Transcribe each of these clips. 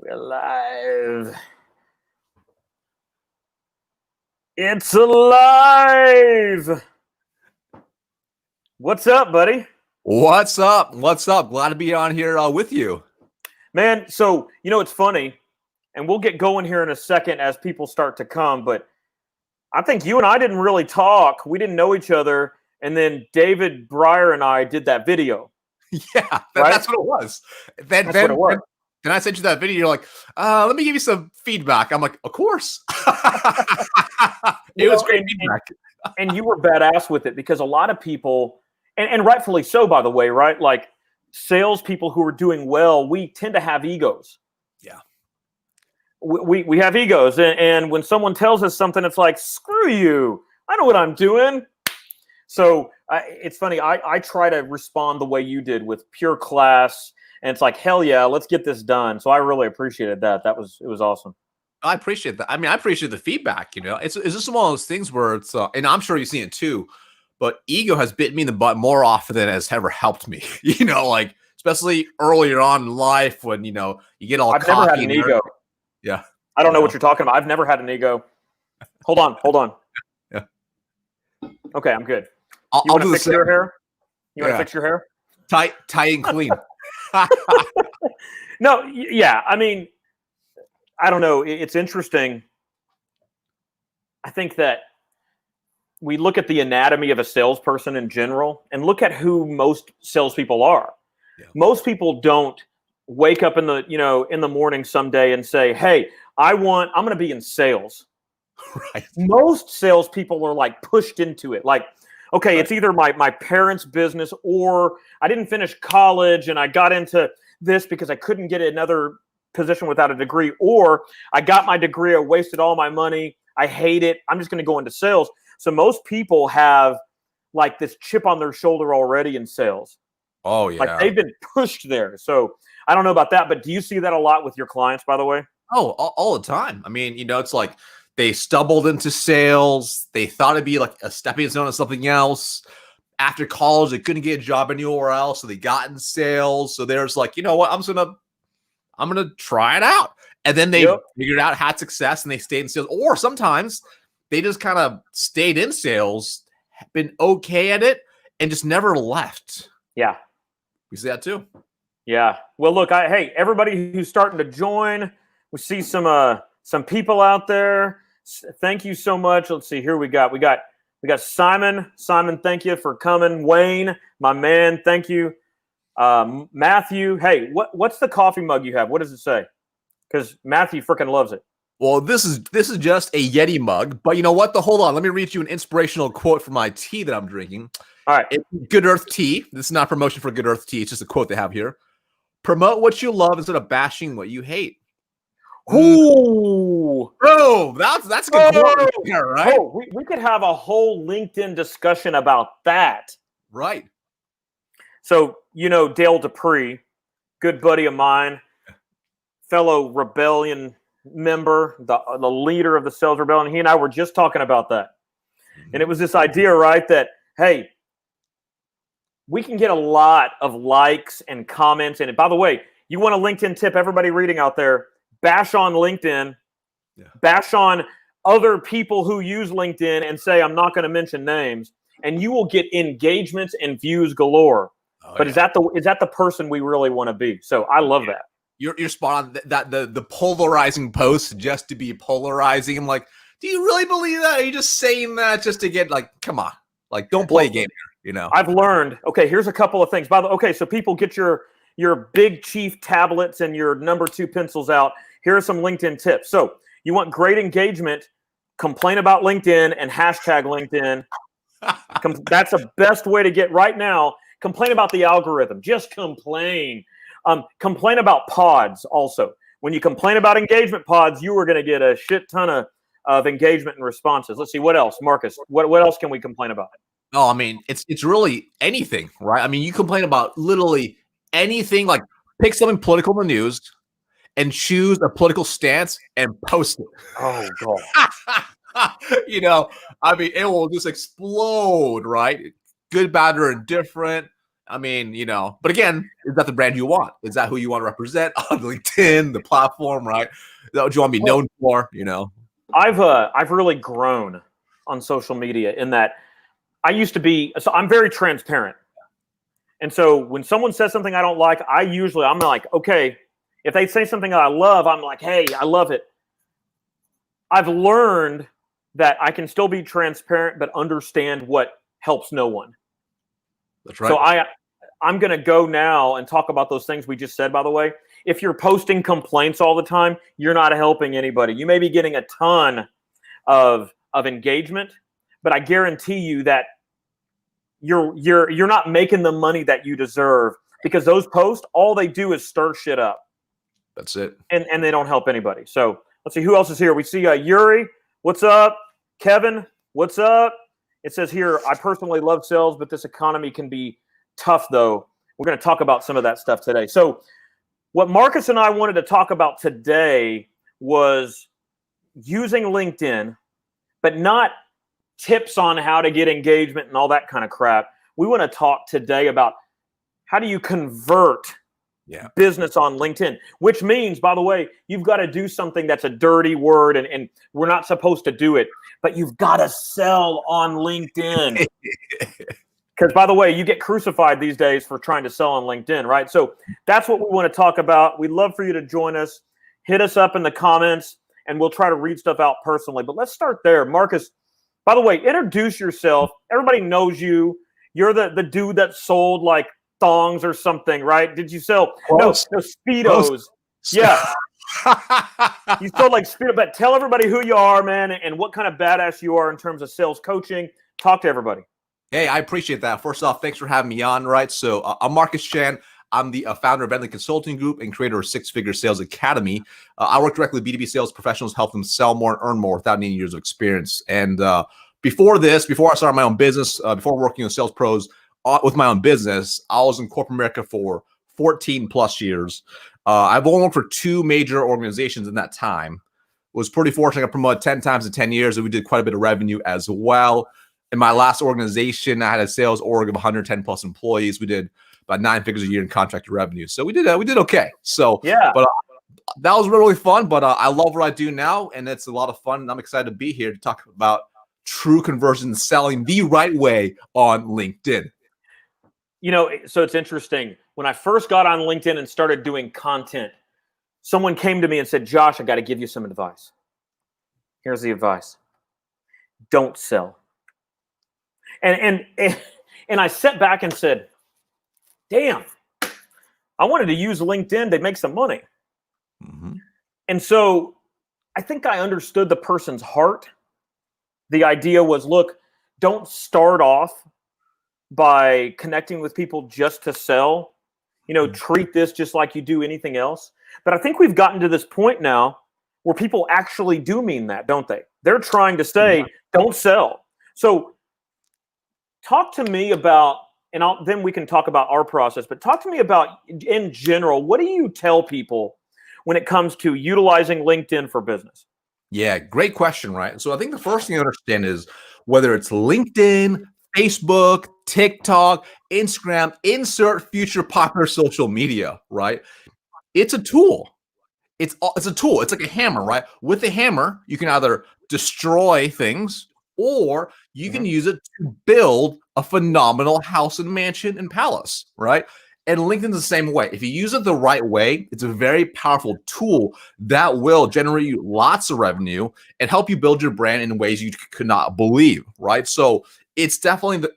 We're live. It's alive. What's up, buddy? What's up? What's up? Glad to be on here with you. Man, so, it's funny, and we'll get going here in a second as people start to come, but I think you and I didn't really talk. We didn't know each other, and then David Breyer and I did that video. Yeah, right? That's what it was. That's what it was. Then I sent you that video. You're like, let me give you some feedback. I'm like, of course. It was great feedback. And you were badass with it because a lot of people, and rightfully so, by the way, right? Like salespeople who are doing well, we tend to have egos. Yeah. We have egos. And when someone tells us something, it's like, screw you. I know what I'm doing. So it's funny. I try to respond the way you did with pure class. And it's like, hell yeah, let's get this done. So I really appreciated that. It was awesome. I appreciate that. I mean, I appreciate the feedback. It's just one of those things where it's, and I'm sure you've seen it too, but ego has bitten me in the butt more often than it has ever helped me. Like especially earlier on in life when you get all. I've never had an ego. Yeah, I don't know what you're talking about. I've never had an ego. Hold on. Yeah. Okay, I'm good. I'll do fix your hair. You want to fix your hair? Tight and clean. No, yeah. I mean, I don't know. It's interesting. I think that we look at the anatomy of a salesperson in general and look at who most salespeople are. Yeah. Most people don't wake up in the morning someday and say, hey, I'm going to be in sales. Right. Most salespeople are like pushed into it. Like, okay, right. It's either my parents' business or I didn't finish college and I got into this because I couldn't get another position without a degree, or I got my degree, I wasted all my money, I hate it, I'm just going to go into sales. So most people have like this chip on their shoulder already in sales. Oh, yeah. Like they've been pushed there. So I don't know about that, but do you see that a lot with your clients, by the way? Oh, all the time. I mean, it's like they stumbled into sales. They thought it'd be like a stepping stone to something else. After college, they couldn't get a job anywhere else, so they got in sales. So there's like, you know what? I'm gonna try it out. And then they figured out, had success, and they stayed in sales. Or sometimes they just kind of stayed in sales, been okay at it, and just never left. Yeah. We see that too. Yeah. Well, look, hey, everybody who's starting to join, we see some people out there. Thank you so much. Let's see. Here we got Simon. Simon, thank you for coming. Wayne, my man, thank you. Matthew, hey, what's the coffee mug you have? What does it say? Because Matthew freaking loves it. Well, this is just a Yeti mug, but you know what? Hold on, let me read you an inspirational quote from my tea that I'm drinking. All right, it's Good Earth Tea. This is not a promotion for Good Earth Tea. It's just a quote they have here. Promote what you love instead of bashing what you hate. Ooh, bro, that's a good quote here, right? Oh, we could have a whole LinkedIn discussion about that. Right. So, Dale Dupree, good buddy of mine, fellow rebellion member, the leader of the sales rebellion. He and I were just talking about that. And it was this idea, right, that, hey, we can get a lot of likes and comments. And by the way, you want a LinkedIn tip, everybody reading out there, bash on LinkedIn, bash on other people who use LinkedIn and say, I'm not going to mention names, and you will get engagements and views galore. But is that the person we really want to be? So I love that. You're spot on. That the polarizing post just to be polarizing. I'm like, do you really believe that? Or are you just saying that just to get like, come on, like don't play a game here, I've learned. Okay, here's a couple of things. By the way, so people get your Big Chief tablets and your number 2 pencils out. Here are some LinkedIn tips. So you want great engagement, complain about LinkedIn and hashtag LinkedIn. That's the best way to get right now. Complain about the algorithm. Just complain. Complain about pods also. When you complain about engagement pods, you are going to get a shit ton of engagement and responses. Let's see, what else? Marcus, what else can we complain about? Oh, I mean, it's really anything, right? I mean, you complain about literally anything, like pick something political in the news and choose a political stance and post it. Oh, God. I mean, it will just explode, right? Good, bad, or indifferent. I mean, but again, is that the brand you want? Is that who you want to represent on LinkedIn, the platform, right? Is that what you want to be known for? I've really grown on social media in that I used to be, so I'm very transparent. And so when someone says something I don't like, I'm like, okay, if they say something that I love, I'm like, hey, I love it. I've learned that I can still be transparent, but understand what helps no one. That's right. So I'm going to go now and talk about those things we just said, by the way. If you're posting complaints all the time, you're not helping anybody. You may be getting a ton of engagement, but I guarantee you that you're not making the money that you deserve, because those posts, all they do is stir shit up. That's it. And they don't help anybody. So let's see who else is here. We see Yuri. What's up? Kevin, what's up? It says here, I personally love sales, but this economy can be tough, though. We're going to talk about some of that stuff today. So what Marcus and I wanted to talk about today was using LinkedIn, but not tips on how to get engagement and all that kind of crap. We want to talk today about how do you convert business on LinkedIn, which means, by the way, you've got to do something that's a dirty word, and we're not supposed to do it, but you've got to sell on LinkedIn. Because, by the way, you get crucified these days for trying to sell on LinkedIn, right? So that's what we want to talk about. We'd love for you to join us. Hit us up in the comments, and we'll try to read stuff out personally. But let's start there. Marcus, by the way, introduce yourself. Everybody knows you. You're the dude that sold, like, thongs or something, right? Did you sell? No, Speedos. Yeah. You sold, like, Speedo. But tell everybody who you are, man, and what kind of badass you are in terms of sales coaching. Talk to everybody. Hey, I appreciate that. First off, thanks for having me on, right? So I'm Marcus Chan. I'm the founder of Bentley Consulting Group and creator of Six Figure Sales Academy. I work directly with B2B sales professionals, help them sell more and earn more without needing years of experience. And before I started my own business, before working with sales pros with my own business, I was in corporate America for 14 plus years. I've only worked for 2 major organizations in that time. Was pretty fortunate. I got promoted 10 times in 10 years, and we did quite a bit of revenue as well. In my last organization, I had a sales org of 110 plus employees. We did about 9 figures a year in contracted revenue. So we did okay. So yeah, but that was really fun. But I love what I do now, and it's a lot of fun. And I'm excited to be here to talk about true conversion, selling the right way on LinkedIn. So it's interesting. When I first got on LinkedIn and started doing content, someone came to me and said, Josh, I got to give you some advice. Here's the advice. Don't sell. And I sat back and said, damn, I wanted to use LinkedIn to make some money. Mm-hmm. And so I think I understood the person's heart. The idea was, look, don't start off by connecting with people just to sell. Treat this just like you do anything else. But I think we've gotten to this point now where people actually do mean that, don't they? They're trying to say, don't sell. So talk to me about, and then we can talk about our process, but talk to me about, in general, what do you tell people when it comes to utilizing LinkedIn for business? Yeah, great question, right? So I think the first thing to understand is whether it's LinkedIn, Facebook, TikTok, Instagram, insert future popular social media, right? It's a tool. It's a tool. It's like a hammer, right? With the hammer, you can either destroy things or you can use it to build a phenomenal house and mansion and palace, right? And LinkedIn's the same way. If you use it the right way, it's a very powerful tool that will generate you lots of revenue and help you build your brand in ways you could not believe, right? So it's definitely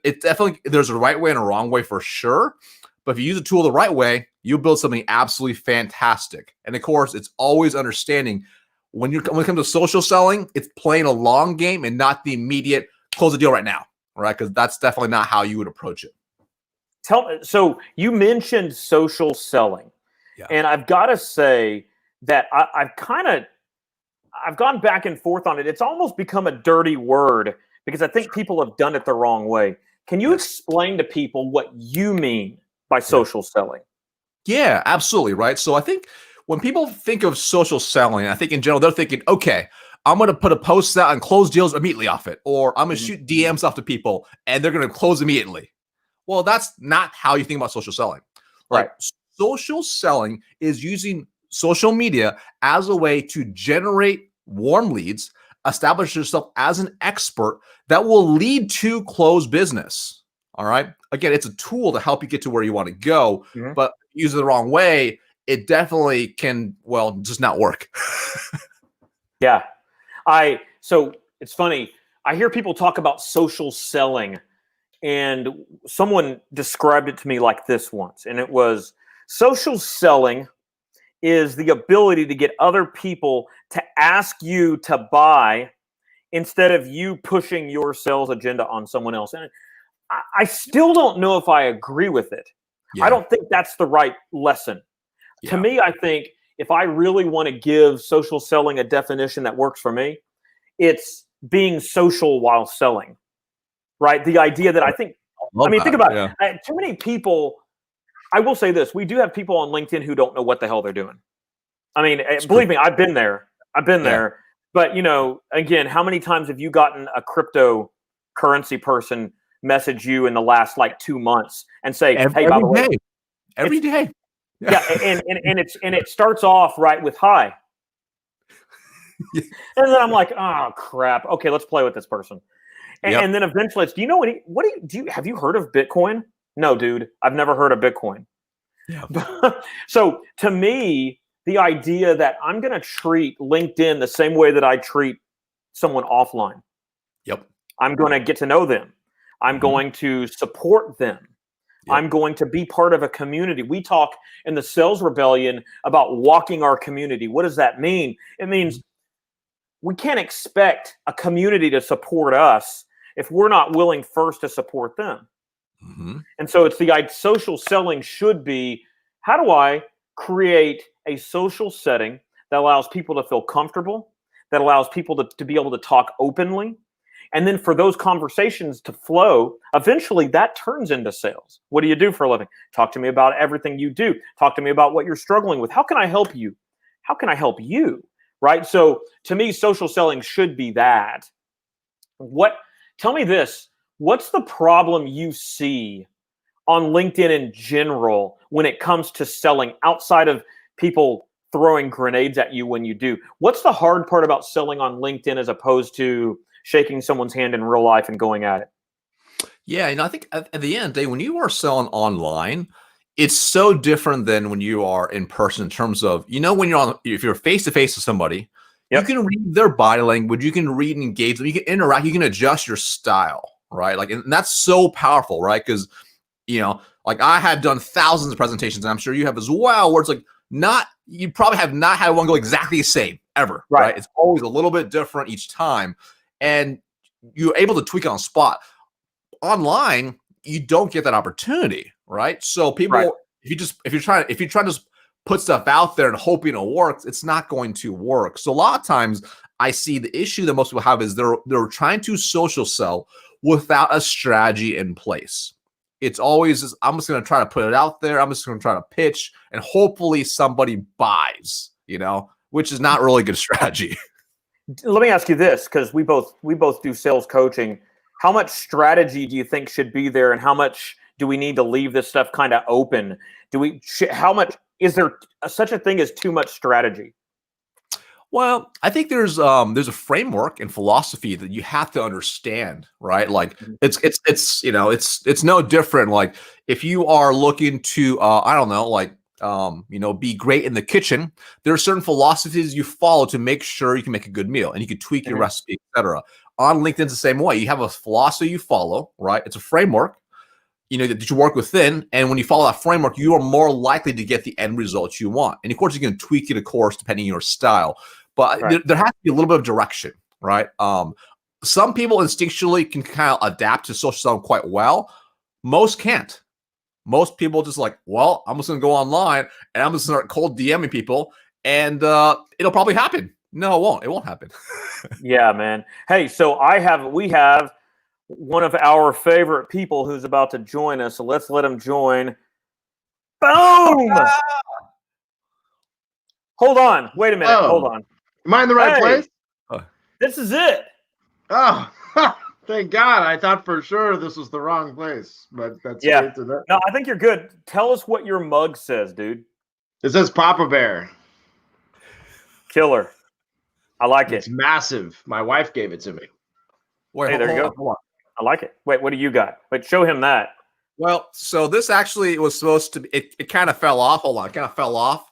there's a right way and a wrong way for sure. But if you use a tool the right way, you'll build something absolutely fantastic. And of course, it's always understanding when it comes to social selling, it's playing a long game and not the immediate close the deal right now, right? Because that's definitely not how you would approach it. So you mentioned social selling, and I've got to say that I've gone back and forth on it. It's almost become a dirty word because I think people have done it the wrong way. Can you explain to people what you mean by social selling? Yeah, absolutely. Right. So I think when people think of social selling, I think in general, they're thinking, okay, I'm going to put a post out and close deals immediately off it, or I'm going to shoot DMs off to people and they're going to close immediately. Well, that's not how you think about social selling. Like Right. social selling is using social media as a way to generate warm leads, establish yourself as an expert that will lead to close business. All right. Again, it's a tool to help you get to where you want to go, Mhm. but use it the wrong way, it definitely can, well, just not work. Yeah. So it's funny. I hear people talk about social selling, and someone described it to me like this once, and it was social selling is the ability to get other people to ask you to buy instead of you pushing your sales agenda on someone else. And I still don't know if I agree with it. I Yeah. don't think that's the right lesson. To Yeah. me, I think if I really want to give social selling a definition that works for me, it's being social while selling, right? The idea that I think, Love think that. about Yeah. it. Too many people, I will say this, we do have people on LinkedIn who don't know what the hell they're doing. I mean, It's believe true. me, I've been there. Yeah. There. But, again, how many times have you gotten a cryptocurrency person message you in the last like 2 months and say, hey, by the way, Every day. yeah, and it starts off right with hi. Yeah. And then I'm like, oh crap. Okay, let's play with this person. Yep. And then eventually it's, do you know have you heard of Bitcoin? No, dude, I've never heard of Bitcoin. Yeah. So to me, the idea that I'm going to treat LinkedIn the same way that I treat someone offline. Yep. I'm going to get to know them. I'm going to support them. Yep. I'm going to be part of a community. We talk in the Sales Rebellion about walking our community. What does that mean? It means we can't expect a community to support us if we're not willing first to support them. And so it's social selling should be, how do I create a social setting that allows people to feel comfortable, that allows people to be able to talk openly, and then for those conversations to flow, eventually that turns into sales. What do you do for a living? Talk to me about everything you do. Talk to me about what you're struggling with. How can I help you? How can I help you? Right? So to me, social selling should be that. Tell me this, what's the problem you see on LinkedIn in general when it comes to selling outside of people throwing grenades at you when you do? What's the hard part about selling on LinkedIn as opposed to shaking someone's hand in real life and going at it? Yeah, I think at the end of the day, when you are selling online, it's so different than when you are in person in terms of, if you're face to face with somebody, you can read their body language, you can read and engage them, you can interact, you can adjust your style, right? Like, and that's so powerful, right? Because, like I have done thousands of presentations, and I'm sure you have as well, where it's like you probably have not had one go exactly the same ever, right? It's always a little bit different each time, and you're able to tweak it on the spot. Online, you don't get that opportunity, right? So people, if you're trying to just put stuff out there and hoping it works, it's not going to work. So a lot of times I see the issue that most people have is they're trying to social sell without a strategy in place. It's always just, I'm just going to try to put it out there. I'm just going to try to pitch, and hopefully somebody buys, which is not really a good strategy. Let me ask you this, because we both do sales coaching. How much strategy do you think should be there, and how much do we need to leave this stuff kind of open? How much is there such a thing as too much strategy? Well, I think there's a framework and philosophy that you have to understand, right? Like it's no different. Like if you are looking to I don't know, like be great in the kitchen, there are certain philosophies you follow to make sure you can make a good meal, and you can tweak your recipe, etc. On LinkedIn, it's the same way. You have a philosophy you follow, right? It's a framework, that you work within. And when you follow that framework, you are more likely to get the end results you want. And of course, you can tweak it, of course, depending on your style. But there has to be a little bit of direction, right? Some people instinctually can kind of adapt to social selling quite well. Most can't. Most people just like, well, I'm just going to go online and I'm just going to start cold DMing people, and it'll probably happen. No, it won't. It won't happen. Yeah, man. Hey, so we have one of our favorite people who's about to join us. So let's let him join. Boom! Hold on. Wait a minute. Hold on. Am I in the right place? This is it. Oh, Thank God. I thought for sure this was the wrong place, but that's Yeah. great to know. No, I think you're good. Tell us what your mug says, dude. It says Papa Bear. Killer. I like It's it. massive. My wife gave it to me. Wait, Hey, there you go. hold on. I like it. Wait, what do you got? Wait, show him that. Well, so this actually was supposed to be, it kind of fell off. Hold on, it kind of fell off.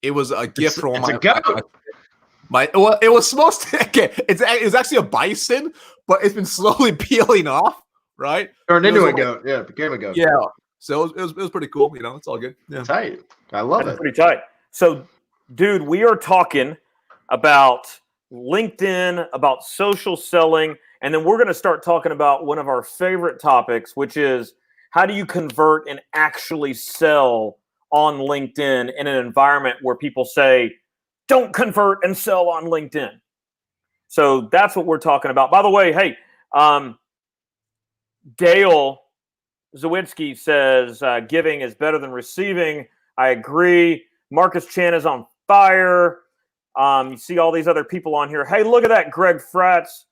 It was a gift from It's a goat. well, it was supposed to, okay, it was actually a bison, but it's been slowly peeling off, right? Turned It was into a like- goat. Yeah, it became a goat. Yeah. So it was pretty cool. You know, it's all good. Yeah. Tight. I love That's it. pretty tight. So, dude, we are talking about LinkedIn, about social selling, and then we're going to start talking about one of our favorite topics, which is how do you convert and actually sell on LinkedIn in an environment where people say, don't convert and sell on LinkedIn. So that's what we're talking about. By the way, hey, Dale Zawitsky says giving is better than receiving. I agree. Marcus Chan is on fire. You see all these other people on here. Hey, look at that, Greg Fratz.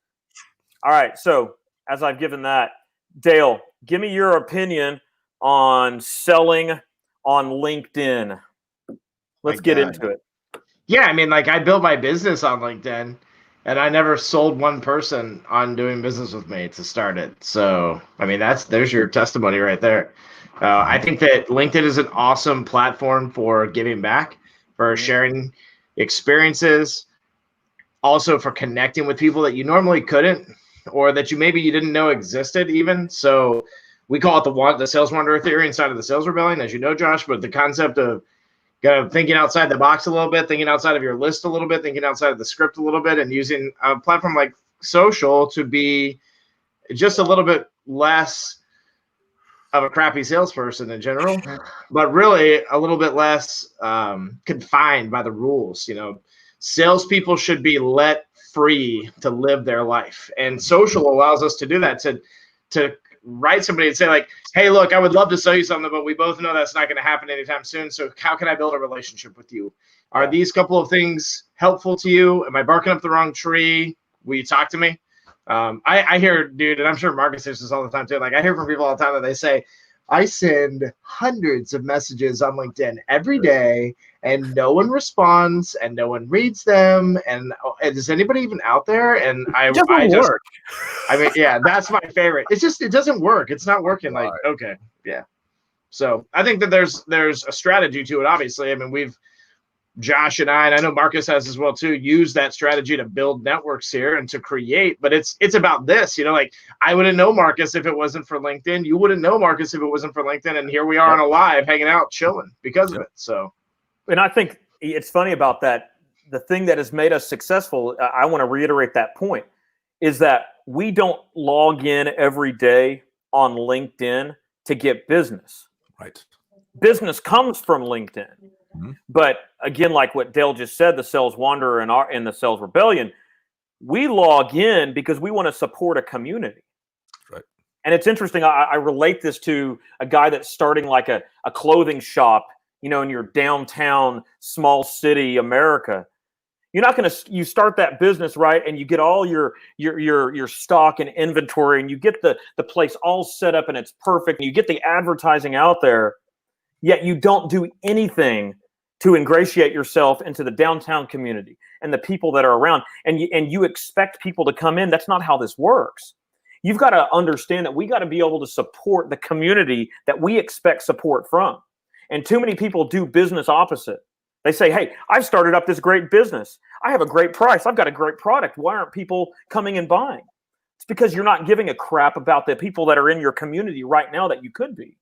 All right, so as I've given that, Dale, give me your opinion on selling on LinkedIn. Let's get into it. Yeah, I mean, like I built my business on LinkedIn, and I never sold one person on doing business with me to start it. So, I mean, there's your testimony right there. I think that LinkedIn is an awesome platform for giving back, for sharing experiences, also for connecting with people that you normally couldn't, or that you didn't know existed even. So we call it the sales wanderer theory inside of the sales rebellion, as you know, Josh, but the concept of kind of thinking outside the box a little bit, thinking outside of your list a little bit, thinking outside of the script a little bit, and using a platform like social to be just a little bit less of a crappy salesperson in general, but really a little bit less confined by the rules. You know, salespeople should be let free to live their life, and social allows us to do that. To write somebody and say like, hey, look, I would love to sell you something, but we both know that's not going to happen anytime soon. So how can I build a relationship with you? Are these couple of things helpful to you? Am I barking up the wrong tree? Will you talk to me? I hear, dude, and I'm sure Marcus hears this all the time too. Like I hear from people all the time that they say, I send hundreds of messages on LinkedIn every day and no one responds and no one reads them. And is anybody even out there? And I mean, yeah, that's my favorite. It's just, it doesn't work. It's not working. Like, okay. Yeah. So I think that there's a strategy to it. Obviously. I mean, Josh and I know Marcus has as well too, use that strategy to build networks here and to create, but it's about this, you know, like I wouldn't know Marcus if it wasn't for LinkedIn. You wouldn't know Marcus if it wasn't for LinkedIn. And here we are on a live hanging out, chilling because of it. So, and I think it's funny about that. The thing that has made us successful, I want to reiterate that point, is that we don't log in every day on LinkedIn to get business. Right. Business comes from LinkedIn. Mm-hmm. But again, like what Dale just said, the Sales Wanderer and the Sales Rebellion, we log in because we want to support a community. Right. And it's interesting. I relate this to a guy that's starting like a clothing shop, you know, in your downtown small city America. You're not going to, you start that business, right? And you get all your stock and inventory, and you get the place all set up and it's perfect. And you get the advertising out there, yet you don't do anything to ingratiate yourself into the downtown community and the people that are around. And you expect people to come in. That's not how this works. You've got to understand that we got to be able to support the community that we expect support from. And too many people do business opposite. They say, hey, I've started up this great business. I have a great price. I've got a great product. Why aren't people coming and buying? It's because you're not giving a crap about the people that are in your community right now that you could be.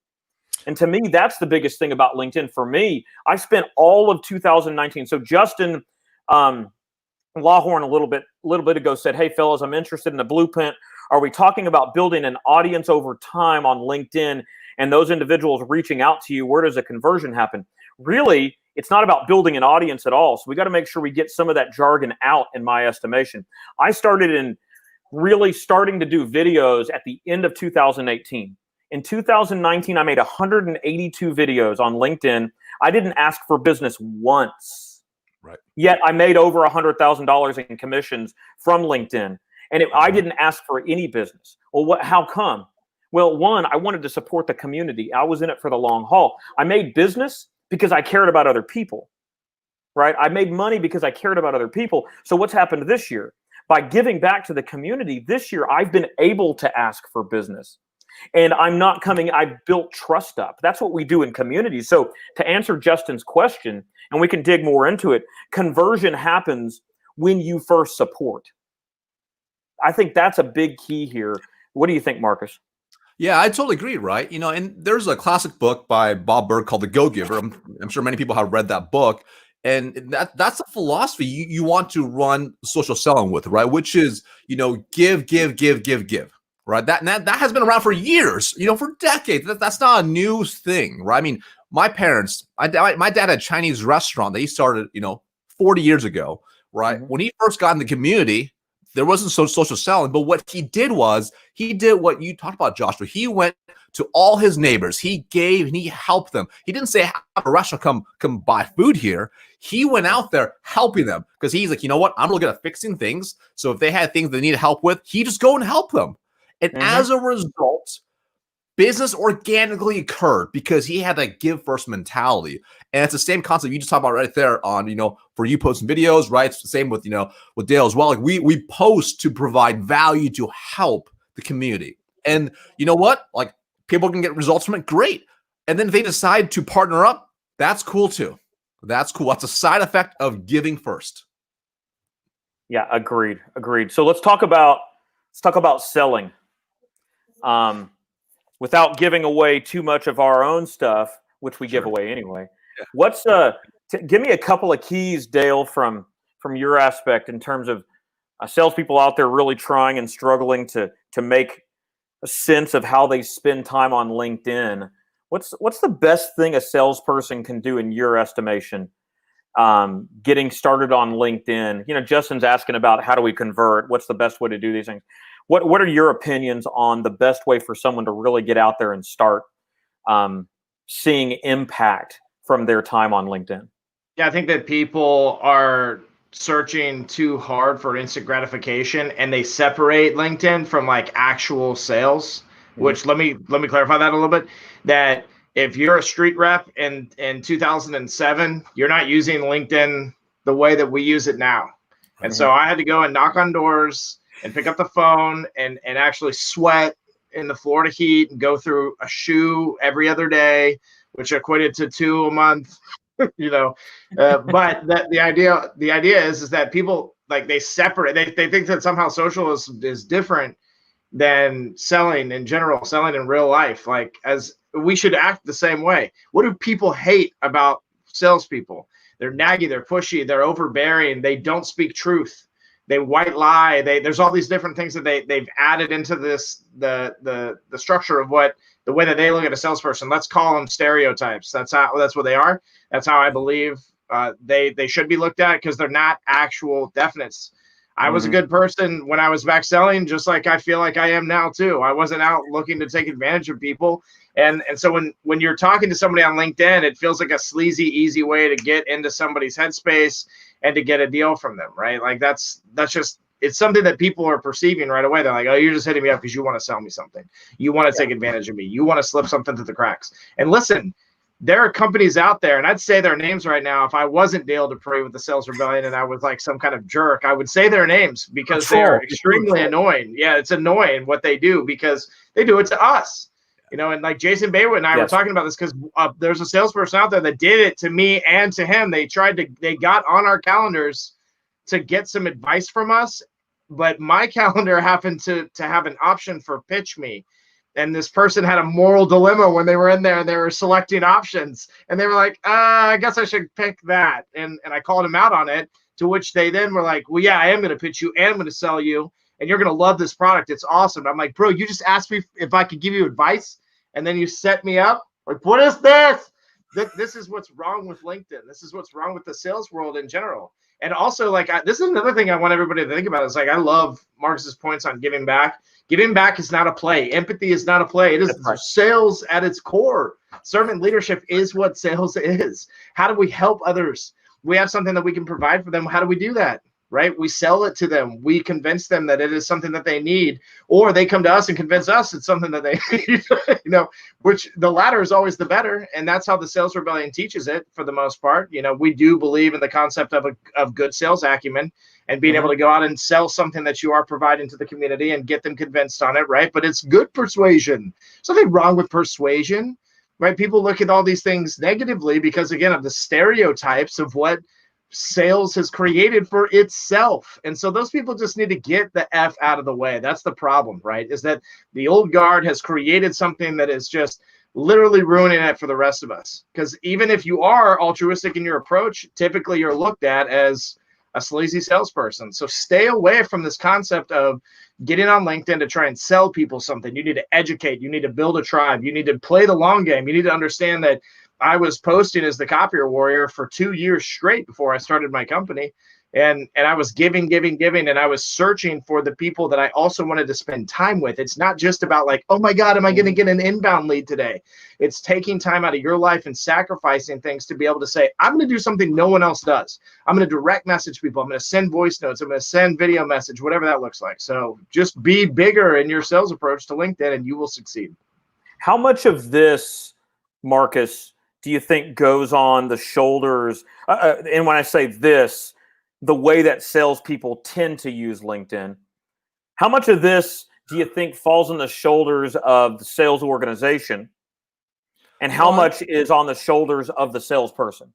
And to me, that's the biggest thing about LinkedIn. For me, I spent all of 2019. So Justin Lawhorn a little bit ago said, hey, fellas, I'm interested in the blueprint. Are we talking about building an audience over time on LinkedIn and those individuals reaching out to you? Where does a conversion happen? Really, it's not about building an audience at all. So we got to make sure we get some of that jargon out, in my estimation. I started in really starting to do videos at the end of 2018. In 2019, I made 182 videos on LinkedIn. I didn't ask for business once. Right. Yet I made over $100,000 in commissions from LinkedIn. And I didn't ask for any business. Well, how come? Well, one, I wanted to support the community. I was in it for the long haul. I made business because I cared about other people, right? I made money because I cared about other people. So what's happened this year? By giving back to the community this year, I've been able to ask for business. And I've built trust up. That's what we do in communities. So to answer Justin's question, and we can dig more into it, conversion happens when you first support. I think that's a big key here. What do you think, Marcus? Yeah, I totally agree, right? And there's a classic book by Bob Burg called The Go-Giver. I'm sure many people have read that book. And that's a philosophy you want to run social selling with, right? Which is, give, right? That has been around for years, for decades. That's not a new thing, right? I mean, my parents, my dad had a Chinese restaurant that he started, 40 years ago, right? Mm-hmm. When he first got in the community, there wasn't social selling, but what he did was he did what you talked about, Joshua. He went to all his neighbors. He gave and he helped them. He didn't say, have a restaurant come buy food here. He went out there helping them because he's like, you know what? I'm looking at fixing things. So if they had things they needed help with, he just go and help them. And as a result, business organically occurred because he had that give first mentality. And it's the same concept you just talked about right there on, for you posting videos, right? It's the same with, with Dale as well. Like we post to provide value to help the community. And you know what? Like people can get results from it. Great. And then if they decide to partner up, that's cool too. That's cool. That's a side effect of giving first. Yeah, agreed. So let's talk about selling. Without giving away too much of our own stuff, which we give away anyway. Yeah. What's give me a couple of keys, Dale, from your aspect in terms of salespeople out there really trying and struggling to make a sense of how they spend time on LinkedIn. What's the best thing a salesperson can do in your estimation? Getting started on LinkedIn. Justin's asking about how do we convert? What's the best way to do these things? What are your opinions on the best way for someone to really get out there and start seeing impact from their time on LinkedIn? Yeah, I think that people are searching too hard for instant gratification, and they separate LinkedIn from like actual sales. Which let me clarify that a little bit. That if you're a street rep in 2007, you're not using LinkedIn the way that we use it now. And so I had to go and knock on doors and pick up the phone and actually sweat in the Florida heat and go through a shoe every other day, which equated to 2 a month, but the idea is that people like they separate, they think that somehow social is different than selling in general, selling in real life. Like as we should act the same way. What do people hate about salespeople? They're naggy, they're pushy, they're overbearing, they don't speak truth. They white lie. There's all these different things that they've added into this the structure of the way that they look at a salesperson. Let's call them stereotypes. That's what they are. That's how I believe they should be looked at, because they're not actual definites. I was a good person when I was back selling, just like I feel like I am now too. I wasn't out looking to take advantage of people. And so when you're talking to somebody on LinkedIn, it feels like a sleazy, easy way to get into somebody's headspace and to get a deal from them, right? Like that's just, it's something that people are perceiving right away. They're like, oh, you're just hitting me up because you want to sell me something. You want to take advantage of me. You want to slip something through the cracks. And listen, there are companies out there, and I'd say their names right now. If I wasn't Dale Dupree with the Sales Rebellion and I was like some kind of jerk, I would say their names because they're extremely annoying. Yeah, it's annoying what they do because they do it to us. And like Jason Baywood and I were talking about this because there's a salesperson out there that did it to me and to him. They got on our calendars to get some advice from us, but my calendar happened to have an option for pitch me. And this person had a moral dilemma when they were in there and they were selecting options. And they were like, I guess I should pick that. And I called him out on it, to which they then were like, well, yeah, I am going to pitch you and I'm going to sell you. And you're going to love this product. It's awesome. I'm like, bro, you just asked me if I could give you advice. And then you set me up. Like, what is this? This is what's wrong with LinkedIn. This is what's wrong with the sales world in general. And also, like, this is another thing I want everybody to think about. Is like, I love Marcus's points on giving back. Giving back is not a play. Empathy is not a play. It is sales at its core. Servant leadership is what sales is. How do we help others? We have something that we can provide for them. How do we do that? right? We sell it to them. We convince them that it is something that they need, or they come to us and convince us it's something that they need, which the latter is always the better. And that's how the Sales Rebellion teaches it for the most part. We do believe in the concept of good sales acumen and being able to go out and sell something that you are providing to the community and get them convinced on it, right? But it's good persuasion. There's nothing wrong with persuasion, right? People look at all these things negatively because, again, of the stereotypes of what sales has created for itself. And so those people just need to get the F out of the way. That's the problem, right? Is that the old guard has created something that is just literally ruining it for the rest of us. Because even if you are altruistic in your approach, typically you're looked at as a sleazy salesperson. So stay away from this concept of getting on LinkedIn to try and sell people something. You need to educate. You need to build a tribe. You need to play the long game. You need to understand that I was posting as the copier warrior for 2 years straight before I started my company. And I was giving, and I was searching for the people that I also wanted to spend time with. It's not just about like, oh my God, am I going to get an inbound lead today? It's taking time out of your life and sacrificing things to be able to say, I'm going to do something no one else does. I'm going to direct message people. I'm going to send voice notes. I'm going to send video message, whatever that looks like. So just be bigger in your sales approach to LinkedIn and you will succeed. How much of this, Marcus, do you think goes on the shoulders? And when I say this, the way that salespeople tend to use LinkedIn, how much of this do you think falls on the shoulders of the sales organization, and how much is on the shoulders of the salesperson?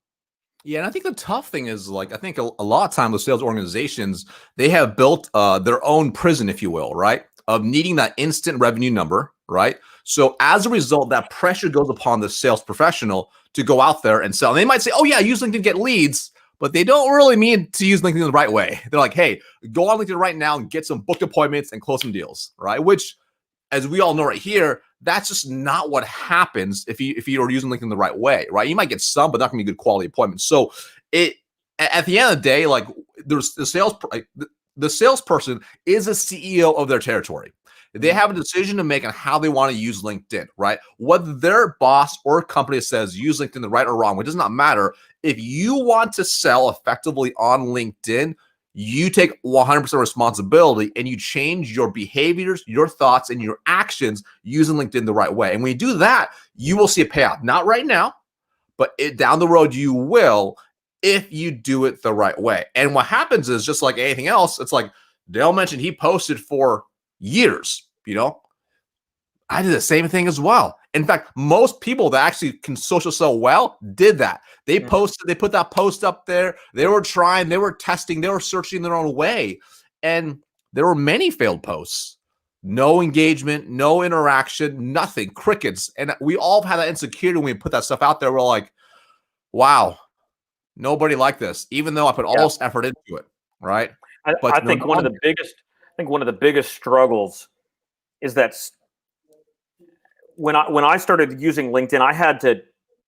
Yeah, and I think the tough thing is, like, I think a lot of times with sales organizations, they have built their own prison, if you will, right, of needing that instant revenue number, right? So as a result, that pressure goes upon the sales professional to go out there and sell. And they might say, oh yeah, use LinkedIn to get leads, but they don't really mean to use LinkedIn the right way. They're like, hey, go on LinkedIn right now and get some booked appointments and close some deals, right? Which, as we all know right here, that's just not what happens if you are using LinkedIn the right way, right? You might get some, but not gonna be good quality appointments. So at the end of the day, like, there's the salesperson is a CEO of their territory. They have a decision to make on how they want to use LinkedIn, right? Whether their boss or company says use LinkedIn the right or wrong, it does not matter. If you want to sell effectively on LinkedIn, you take 100% responsibility and you change your behaviors, your thoughts, and your actions using LinkedIn the right way. And when you do that, you will see a payoff. Not right now, but down the road you will, if you do it the right way. And what happens is, just like anything else, it's like Dale mentioned, he posted for years, I did the same thing as well. In fact, most people that actually can social sell well did that. They posted, they put that post up there. They were trying, they were testing, they were searching their own way. And there were many failed posts. No engagement, no interaction, nothing, crickets. And we all have that insecurity when we put that stuff out there. We're like, wow, nobody liked this, even though I put all this effort into it, right? I think one of the biggest struggles is that when I started using LinkedIn,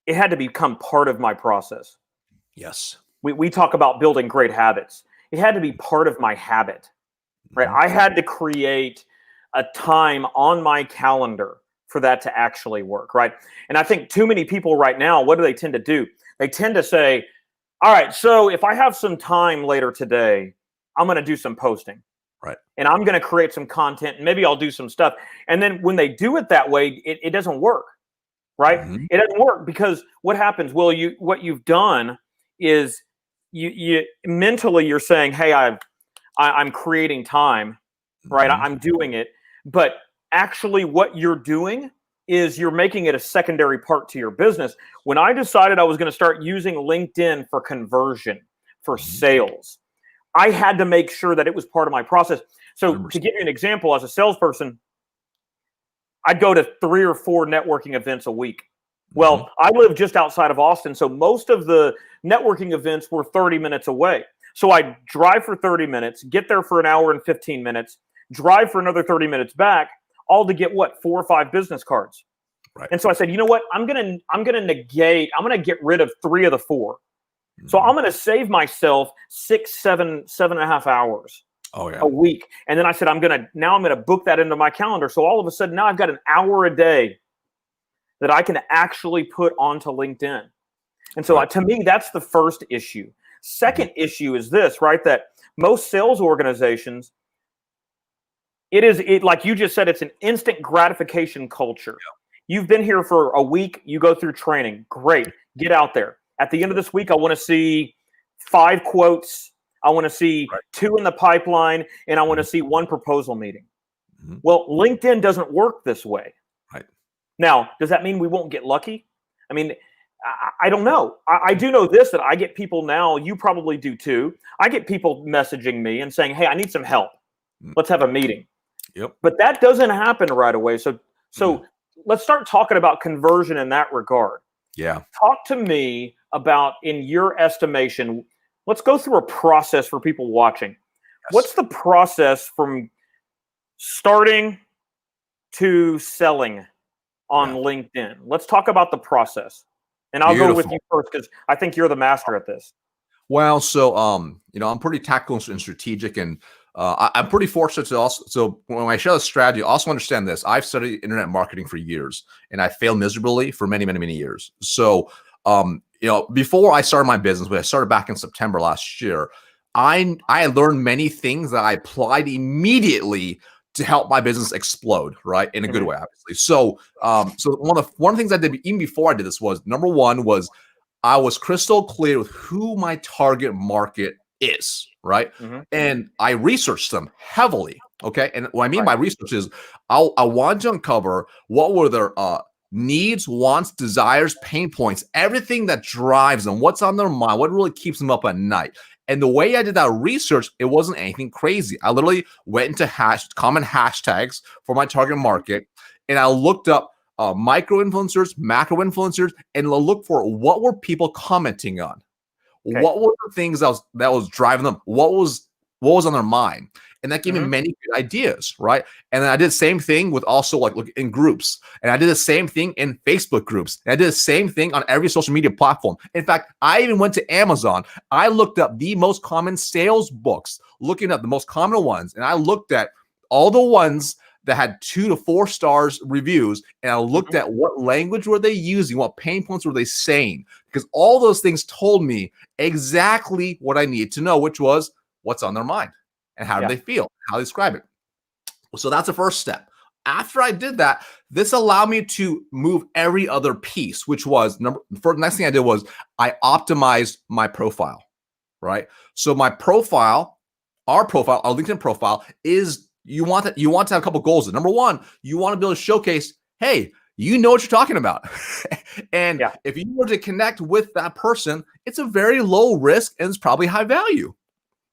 it had to become part of my process. Yes. We talk about building great habits. It had to be part of my habit, right? I had to create a time on my calendar for that to actually work, right? And I think too many people right now, what do they tend to do? They tend to say, all right, so if I have some time later today, I'm going to do some posting. Right. And I'm going to create some content, and maybe I'll do some stuff. And then when they do it that way, it doesn't work, right? It doesn't work because what happens? Well, what you've done is you mentally you're saying, hey, I'm creating time, right? I'm doing it. But actually what you're doing is you're making it a secondary part to your business. When I decided I was going to start using LinkedIn for conversion, for sales, I had to make sure that it was part of my process. So to give you an example, as a salesperson, I'd go to 3 or 4 networking events a week. Well, I live just outside of Austin, so most of the networking events were 30 minutes away. So I'd drive for 30 minutes, get there for an hour and 15 minutes, drive for another 30 minutes back, all to get 4 or 5 business cards. Right. And so I said, you know what? I'm gonna get rid of 3 of the 4. So I'm going to save myself 7.5 hours a week. And then I said, I'm going to book that into my calendar. So all of a sudden now I've got an hour a day that I can actually put onto LinkedIn. And so to me, that's the first issue. Second issue is this, right? That most sales organizations, like you just said, it's an instant gratification culture. Yeah. You've been here for a week, you go through training. Great. Get out there. At the end of this week, I want to see 5 quotes. I want to see 2 in the pipeline, and I want to see 1 proposal meeting. Mm-hmm. Well, LinkedIn doesn't work this way. Right. Now, does that mean we won't get lucky? I mean, I don't know. I do know this, that I get people now, you probably do too. I get people messaging me and saying, hey, I need some help. Let's have a meeting. Yep. But that doesn't happen right away. So let's start talking about conversion in that regard. Yeah. Talk to me about, in your estimation, let's go through a process for people watching. Yes. What's the process from starting to selling on LinkedIn? Let's talk about the process. And I'll go with you first because I think you're the master at this. Well, so I'm pretty tactical and strategic, and I'm pretty fortunate to also. So when I share the strategy, also understand this: I've studied internet marketing for years, and I failed miserably for many, many, many years. So before I started my business, when I started back in September last year, I learned many things that I applied immediately to help my business explode, right? In a good way, obviously. So one of the things I did even before I did this was, number one was I was crystal clear with who my target market is, right? Mm-hmm. And I researched them heavily, okay? And what I mean by research is I wanted to uncover what were their needs, wants, desires, pain points, everything that drives them, what's on their mind, what really keeps them up at night. And the way I did that research, it wasn't anything crazy. I literally went into common hashtags for my target market, and I looked up micro influencers, macro influencers, and I looked for what were people commenting on, what were the things that was driving them, what was on their mind, and that gave me many good ideas, right? And then I did the same thing with also look in groups, and I did the same thing in Facebook groups, and I did the same thing on every social media platform. In fact, I even went to Amazon. I looked up the most common sales books, looking at the most common ones, and I looked at all the ones that had 2 to 4 stars reviews, and I looked at what language were they using, what pain points were they saying, because all those things told me exactly what I needed to know, which was what's on their mind and how do they feel, how they describe it. So that's the first step. After I did that, this allowed me to move every other piece, which was the next thing I did was I optimized my profile, right? So my profile, our LinkedIn profile is, you want to have a couple goals. Number one, you want to be able to showcase, hey, you know what you're talking about. And if you were to connect with that person, it's a very low risk and it's probably high value.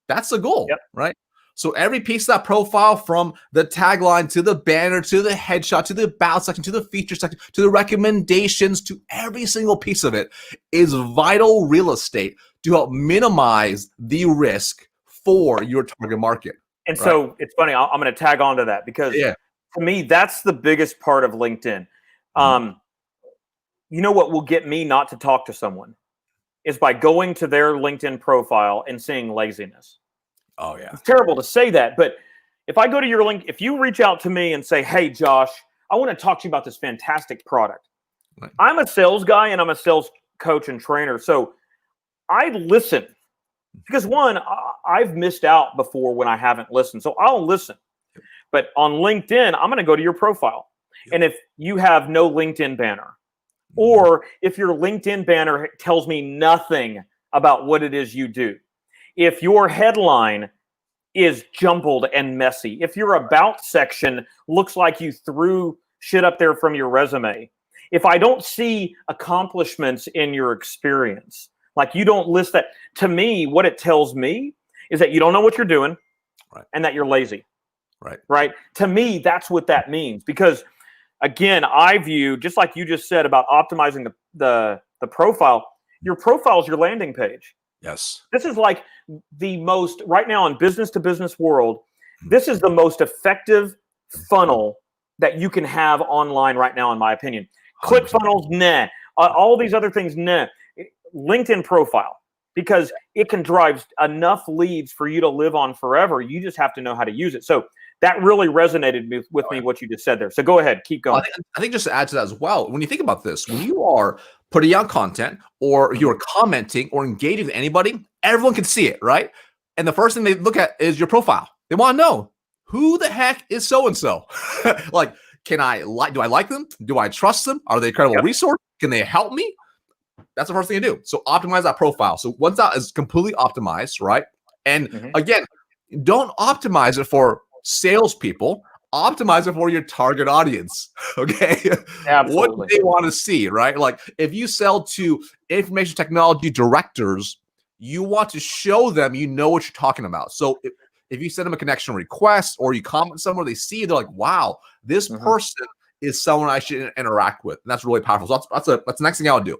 That's the goal, right? So every piece of that profile, from the tagline to the banner, to the headshot, to the about section, to the feature section, to the recommendations, to every single piece of it is vital real estate to help minimize the risk for your target market. And so it's funny, I'm going to tag on to that because to me, that's the biggest part of LinkedIn. You know what will get me not to talk to someone is by going to their LinkedIn profile and seeing laziness. Oh, yeah. It's terrible to say that, but if I go to your link, if you reach out to me and say, hey, Josh, I want to talk to you about this fantastic product. Right. I'm a sales guy and I'm a sales coach and trainer. So I listen because, one, I've missed out before when I haven't listened. So I'll listen. But on LinkedIn, I'm going to go to your profile. And if you have no LinkedIn banner, or if your LinkedIn banner tells me nothing about what it is you do, if your headline is jumbled and messy, if your about section looks like you threw shit up there from your resume, if I don't see accomplishments in your experience, like you don't list that, to me, what it tells me is that you don't know what you're doing and that you're lazy. Right. To me, that's what that means. Because again, I view, just like you just said about optimizing the profile, your profile is your landing page. Yes. This is like the most, right now in business to business world, this is the most effective funnel that you can have online right now, in my opinion. 100%. ClickFunnels, nah. All these other things, nah. LinkedIn profile, because it can drive enough leads for you to live on forever. You just have to know how to use it. So that really resonated with me, what you just said there. So go ahead, keep going. I think just to add to that as well, when you think about this, when you are putting out content or you're commenting or engaging with anybody, everyone can see it, right? And the first thing they look at is your profile. They want to know who the heck is so-and-so? Like, do I like them? Do I trust them? Are they a credible resource? Can they help me? That's the first thing to do. So optimize that profile. So once that is completely optimized, right? And again, don't optimize it for salespeople. Optimize it for your target audience. Okay. Absolutely. What do they want to see, right? Like if you sell to information technology directors, you want to show them you know what you're talking about. So if you send them a connection request or you comment somewhere, they see, they're like, wow, this person is someone I should interact with. And that's really powerful. So that's the next thing I would do.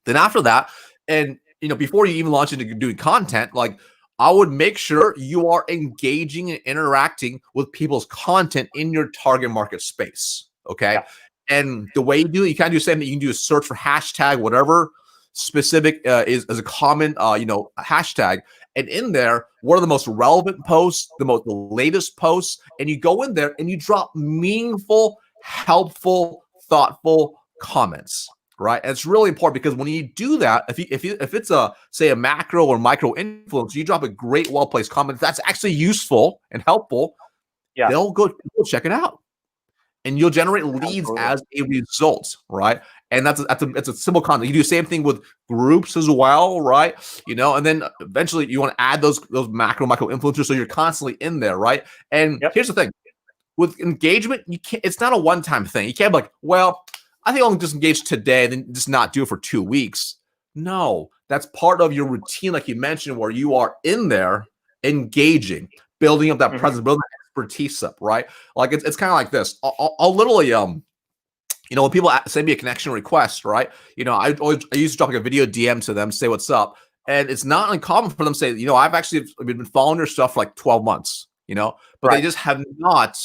Then after that, and before you even launch into doing content, like I would make sure you are engaging and interacting with people's content in your target market space. Okay. Yeah. And the way you do it, you can't do the same thing. You can do a search for hashtag, whatever specific is a common, hashtag. And in there, what are the most relevant posts, the latest posts? And you go in there and you drop meaningful, helpful, thoughtful comments. Right. And it's really important because when you do that, if it's a macro or micro influence, you drop a great, well-placed comment that's actually useful and helpful. Yeah. They'll check it out. And you'll generate leads as a result, right? And that's a simple concept. You do the same thing with groups as well, right? And then eventually you want to add those macro, micro influencers so you're constantly in there, right? And here's the thing. With engagement, it's not a one-time thing. You can't be like, well, I think I'll just engage today, then just not do it for 2 weeks. No, that's part of your routine, like you mentioned, where you are in there engaging, building up that presence, building that expertise up, right? Like it's kind of like this. I'll literally, when people send me a connection request, right? I used to drop like a video DM to them, say what's up, and it's not uncommon for them to say, I've actually been following your stuff for like 12 months, but they just have not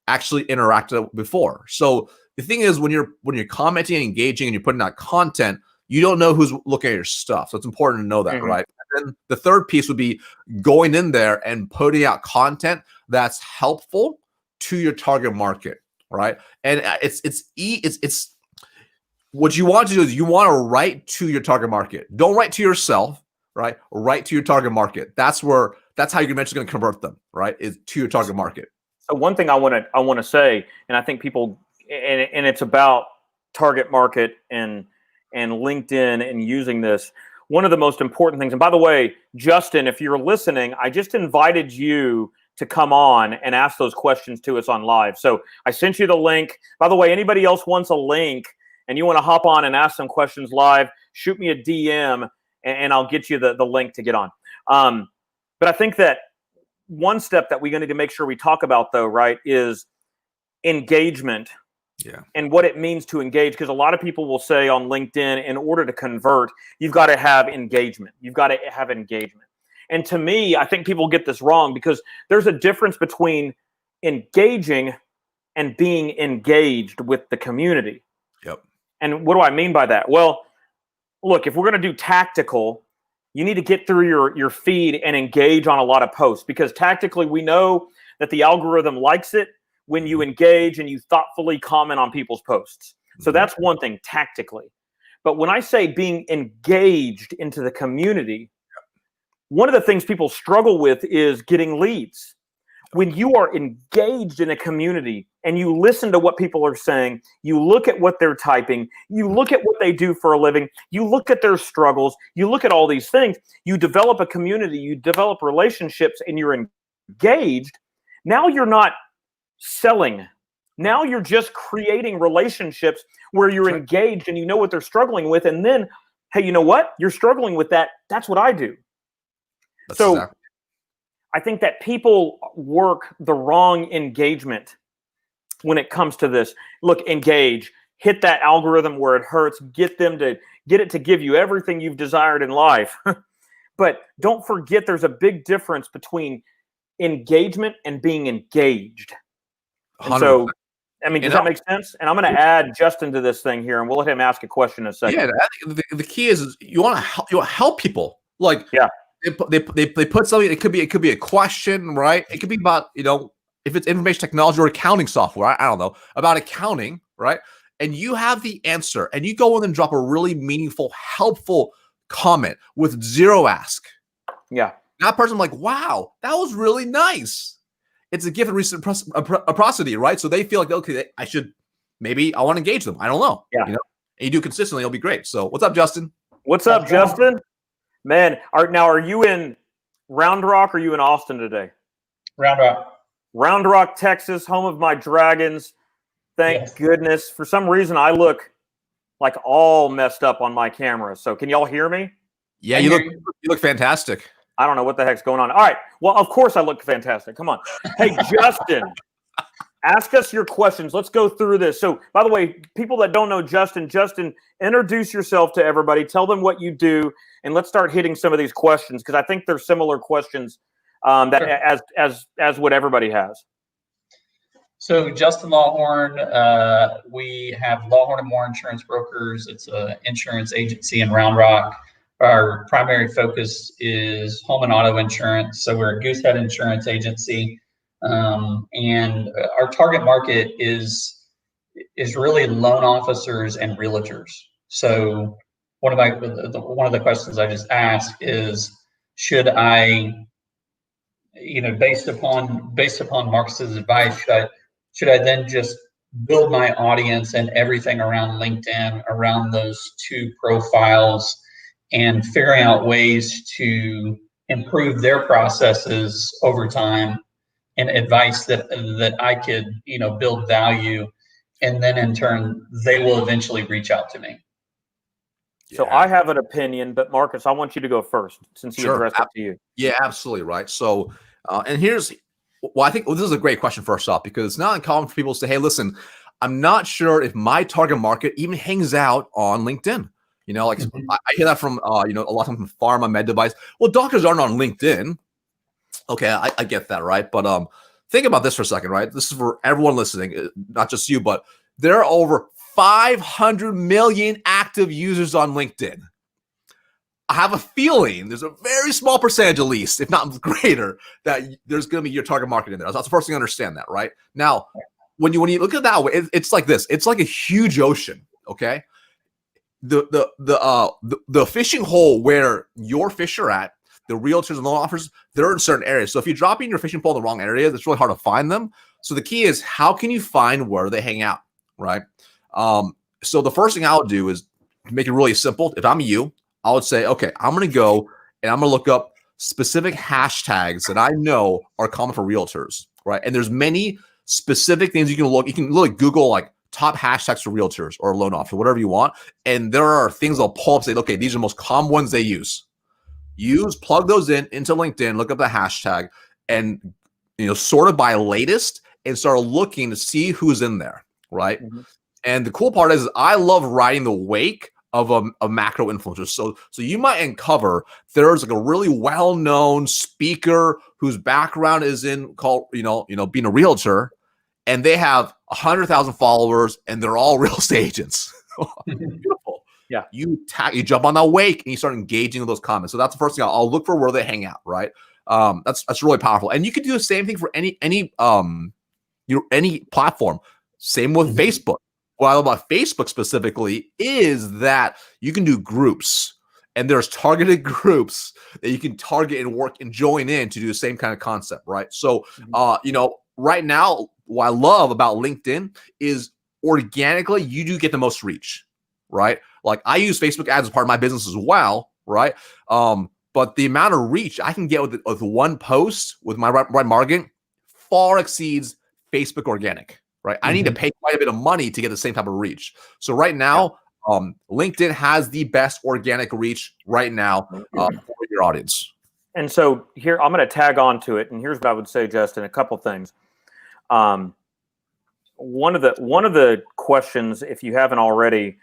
actually interacted before. So the thing is, when you're commenting and engaging and you're putting out content, you don't know who's looking at your stuff. So it's important to know that, right? And then the third piece would be going in there and putting out content that's helpful to your target market, right? And it's what you want to do is you want to write to your target market. Don't write to yourself, right? Write to your target market. That's how you're eventually going to convert them, right? Is to your target market. So one thing I want to say, and I think people. And it's about target market and LinkedIn and using this. One of the most important things, and by the way, Justin, if you're listening, I just invited you to come on and ask those questions to us on live. So I sent you the link. By the way, anybody else wants a link and you want to hop on and ask some questions live, shoot me a DM and I'll get you the link to get on. But I think that one step that we're going to need to make sure we talk about, though, right, is engagement. Yeah. And what it means to engage, because a lot of people will say on LinkedIn, in order to convert, you've got to have engagement. You've got to have engagement. And to me, I think people get this wrong because there's a difference between engaging and being engaged with the community. Yep. And what do I mean by that? Well, look, if we're going to do tactical, you need to get through your feed and engage on a lot of posts, because tactically we know that the algorithm likes it when you engage and you thoughtfully comment on people's posts. So that's one thing tactically. But when I say being engaged into the community, one of the things people struggle with is getting leads. When you are engaged in a community and you listen to what people are saying, you look at what they're typing, you look at what they do for a living, you look at their struggles, you look at all these things, you develop a community, you develop relationships, and you're engaged. Now you're not selling. Now you're just creating relationships where you're engaged and you know what they're struggling with. And then, hey, you know what? You're struggling with that. That's what I do. So I think that people work the wrong engagement when it comes to this. Look, engage, hit that algorithm where it hurts, get it to give you everything you've desired in life. But don't forget there's a big difference between engagement and being engaged. And so, I mean, does that make sense? And I'm going to add Justin to this thing here, and we'll let him ask a question in a second. Yeah, the key is you want to help people. Like, they put something. It could be a question, right? It could be about if it's information technology or accounting software. I don't know about accounting, right? and you have the answer, and you go in and drop a really meaningful, helpful comment with zero ask. Yeah. That person like, wow, that was really nice. It's a gift of reciprocity, right? So they feel like, okay, I want to engage them. I don't know. Yeah. And you do consistently, it'll be great. So what's up, Justin? What's up, Justin? Man, are you in Round Rock or are you in Austin today? Round Rock. Round Rock, Texas, home of my Dragons. Thank goodness. For some reason, I look like all messed up on my camera. So can y'all hear me? Yeah, you look fantastic. I don't know what the heck's going on. All right. Well, of course I look fantastic. Come on. Hey, Justin, ask us your questions. Let's go through this. So, by the way, people that don't know Justin, introduce yourself to everybody. Tell them what you do, and let's start hitting some of these questions because I think they're similar questions that as what everybody has. So, Justin Lawhorn, we have Lawhorn & Moore Insurance Brokers. It's an insurance agency in Round Rock. Our primary focus is home and auto insurance. So we're a Goosehead insurance agency. And our target market is really loan officers and realtors. So one of the questions I just asked is, should I, based upon Marcus's advice, should I then just build my audience and everything around LinkedIn, around those two profiles, and figuring out ways to improve their processes over time, and advice that I could, build value, and then in turn they will eventually reach out to me. So I have an opinion, but Marcus, I want you to go first since he addressed it to you. Yeah, absolutely right. So, and here's, I think this is a great question first off, because it's not uncommon for people to say, hey, listen, I'm not sure if my target market even hangs out on LinkedIn. I hear that from, a lot of times from pharma, med device. Well, doctors aren't on LinkedIn. Okay, I get that, right? But think about this for a second, right? This is for everyone listening, not just you, but there are over 500 million active users on LinkedIn. I have a feeling there's a very small percentage, at least, if not greater, that there's going to be your target market in there. That's the first thing to understand that, right? Now, when you look at it that way, it's like this. It's like a huge ocean, okay? The fishing hole where your fish are at, the realtors and loan offers, they're in certain areas. So if you drop in your fishing pole in the wrong area, it's really hard to find them. So the key is, how can you find where they hang out, right? So the first thing I would do is to make it really simple. If I'm you, I would say, okay, I'm going to go and I'm going to look up specific hashtags that I know are common for realtors, right? And there's many specific things you can look. You can literally Google like top hashtags for realtors or loan officer, whatever you want. And there are things they'll pull up, say, okay, these are the most common ones they use. Plug those into LinkedIn, look up the hashtag, and sort of by latest and start looking to see who's in there, right? Mm-hmm. And the cool part is I love riding the wake of a macro influencer. So you might uncover there's like a really well-known speaker whose background is in being a realtor, and they have 100,000 followers, and they're all real estate agents. Beautiful. Yeah. You jump on that wake and you start engaging with those comments. So that's the first thing I'll look for, where they hang out, right? That's really powerful. And you can do the same thing for any platform. Same with Facebook. What I love about Facebook specifically is that you can do groups, and there's targeted groups that you can target and work and join in to do the same kind of concept, right? So, right now, what I love about LinkedIn is organically you do get the most reach, right? Like I use Facebook ads as part of my business as well, right? But the amount of reach I can get with one post with my right marketing far exceeds Facebook organic, right? I need to pay quite a bit of money to get the same type of reach. So right now, LinkedIn has the best organic reach right now for your audience. And so here, I'm going to tag on to it. And here's what I would say, Justin, a couple things. One of the questions, if you haven't already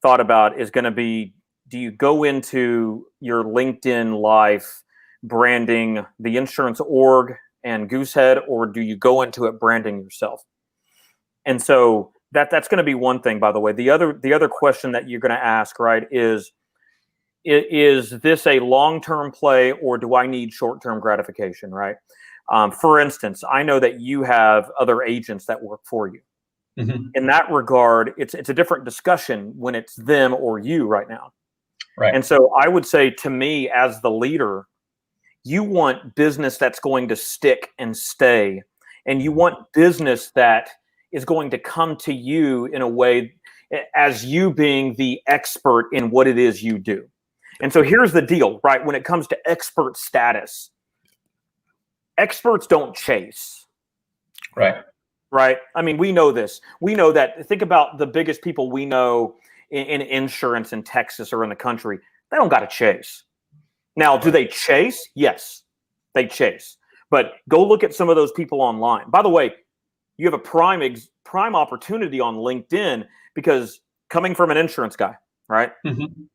thought about, is going to be, do you go into your LinkedIn life branding the insurance org and Goosehead, or do you go into it branding yourself? And so that's going to be one thing, by the way. The other question that you're going to ask, right, is this a long-term play, or do I need short-term gratification, right? For instance, I know that you have other agents that work for you. Mhm. In that regard, it's a different discussion when it's them or you right now. Right. And so I would say, to me, as the leader, you want business that's going to stick and stay. And you want business that is going to come to you in a way as you being the expert in what it is you do. And so here's the deal, right? When it comes to expert status, experts don't chase. Right. Right? I mean, we know this. We know that. Think about the biggest people we know in insurance in Texas or in the country. They don't got to chase. Now, do they chase? Yes, they chase. But go look at some of those people online. By the way, you have a prime opportunity on LinkedIn, because coming from an insurance guy, right? Mhm.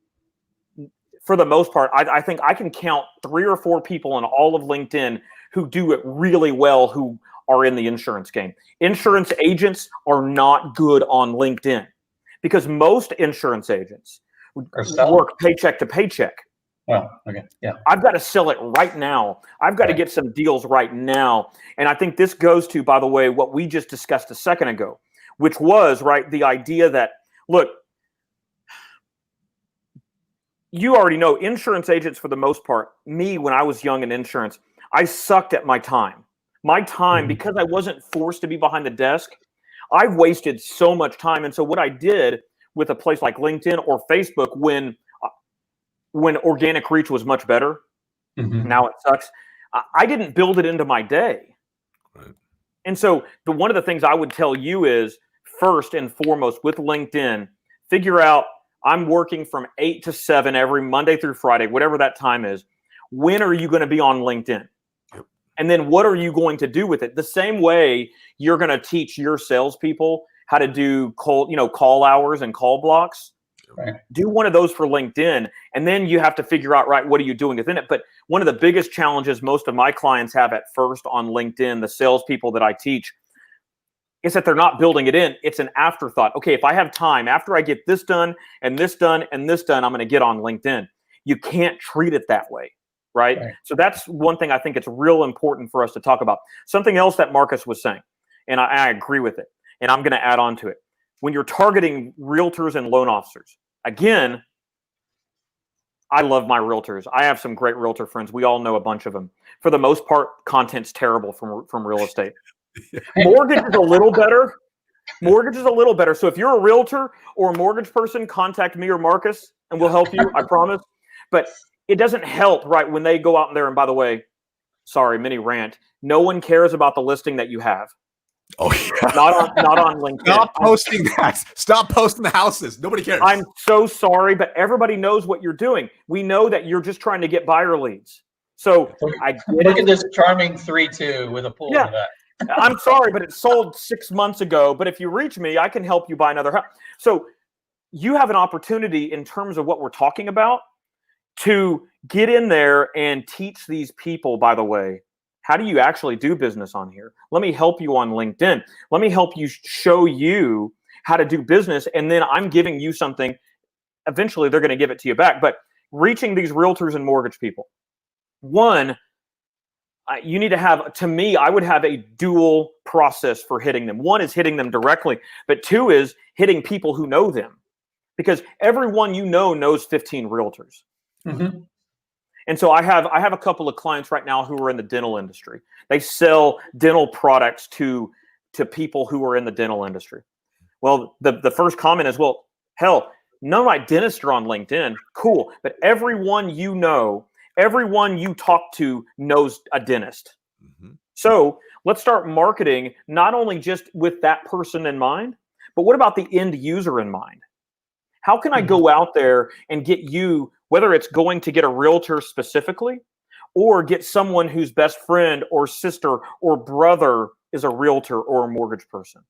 For the most part, I think I can count 3 or 4 people on all of LinkedIn who do it really well, who are in the insurance game. Insurance agents are not good on LinkedIn because most insurance agents Or selling. work paycheck to paycheck. Well, okay. Yeah. I've got to sell it right now. I've got to Right. get some deals right now. And I think this goes to, by the way, what we just discussed a second ago, which was, right, the idea that, look, you already know insurance agents, for the most part, me, when I was young in insurance, I sucked at my time. My time, Mhm. because I wasn't forced to be behind the desk, I've wasted so much time. And so what I did with a place like LinkedIn or Facebook, when organic reach was much better, Mhm. now it sucks, I didn't build it into my day. Right. And so one of the things I would tell you is, first and foremost with LinkedIn, figure out, I'm working from 8 to 7 every Monday through Friday, whatever that time is. When are you going to be on LinkedIn? Yep. And then what are you going to do with it? The same way you're going to teach your salespeople how to do call hours and call blocks. Right. Do one of those for LinkedIn, and then you have to figure out, right, what are you doing within it? But one of the biggest challenges most of my clients have at first on LinkedIn, the salespeople that I teach, is that they're not building it in. It's an afterthought. Okay, if I have time, after I get this done and this done and this done, I'm going to get on LinkedIn. You can't treat it that way, right? Right. So that's one thing I think it's real important for us to talk about. Something else that Marcus was saying, and I agree with it, and I'm going to add on to it. When you're targeting realtors and loan officers, again, I love my realtors. I have some great realtor friends. We all know a bunch of them. For the most part, content's terrible from real estate. Mortgage is a little better. Mortgage is a little better. So if you're a realtor or a mortgage person, contact me or Marcus, and we'll help you. I promise. But it doesn't help, right, when they go out there. And by the way, sorry, mini rant. No one cares about the listing that you have. Oh yeah. Not on LinkedIn. Stop posting that. Stop posting the houses. Nobody cares. I'm so sorry, but everybody knows what you're doing. We know that you're just trying to get buyer leads. So I get Look it. at this charming 3-2 with a pool Yeah. in the back. I'm sorry, but it sold 6 months ago. But if you reach me, I can help you buy another house. So you have an opportunity in terms of what we're talking about to get in there and teach these people, by the way, how do you actually do business on here? Let me help you on LinkedIn. Let me help you show you how to do business. And then I'm giving you something. Eventually, they're going to give it to you back. But reaching these realtors and mortgage people, one, you need to have, to me, I would have a dual process for hitting them. One is hitting them directly, but 2 is hitting people who know them, because everyone you know knows 15 realtors. Mm-hmm. And so I have a couple of clients right now who are in the dental industry. They sell dental products to people who are in the dental industry. Well, the first comment is, well, hell, none of my dentists are on LinkedIn. Cool. But everyone you know, everyone you talk to knows a dentist. Mm-hmm. So let's start marketing not only just with that person in mind, but what about the end user in mind? How can I go out there and get you, whether it's going to get a realtor specifically or get someone whose best friend or sister or brother is a realtor or a mortgage person?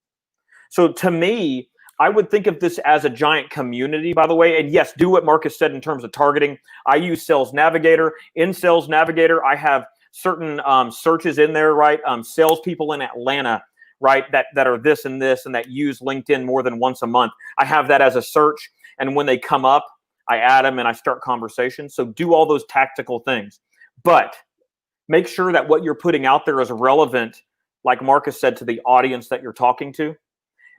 So to me, I would think of this as a giant community, by the way. And yes, do what Marcus said in terms of targeting. I use Sales Navigator. In Sales Navigator, I have certain searches in there, right? Salespeople in Atlanta, right? That are this and that use LinkedIn more than once a month. I have that as a search. And when they come up, I add them and I start conversations. So do all those tactical things. But make sure that what you're putting out there is relevant, like Marcus said, to the audience that you're talking to.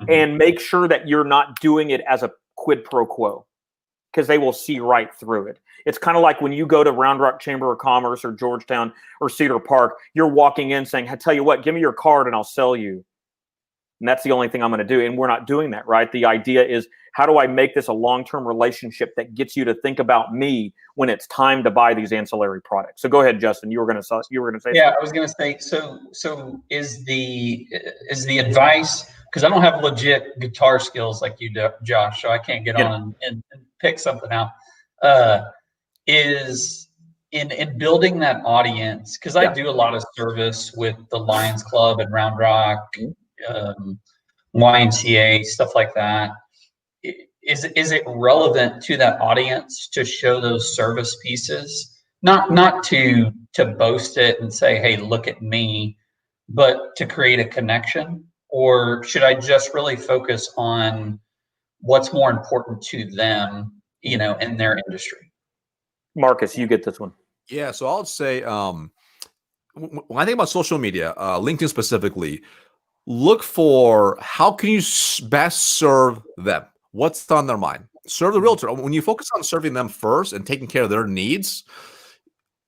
and make sure that you're not doing it as a quid pro quo, because they will see right through it. It's kind of like when you go to Round Rock Chamber of Commerce or Georgetown or Cedar Park, you're walking in saying, I tell you what, give me your card and I'll sell you. And that's the only thing I'm going to do. And we're not doing that, right? The idea is, how do I make this a long-term relationship that gets you to think about me when it's time to buy these ancillary products? So go ahead, Justin. You were going to say. Yeah, I was going to say. So is the advice, because I don't have legit guitar skills like you do, Josh, so I can't get on and pick something out. Is in building that audience, because I do a lot of service with the Lions Club and Round Rock, YMCA, stuff like that. Is it relevant to that audience to show those service pieces? Not to boast it and say, hey, look at me, but to create a connection? Or should I just really focus on what's more important to them, in their industry? Marcus, you get this one. Yeah, so I would say when I think about social media, LinkedIn specifically, look for how can you best serve them. What's on their mind? Serve the realtor. When you focus on serving them first and taking care of their needs,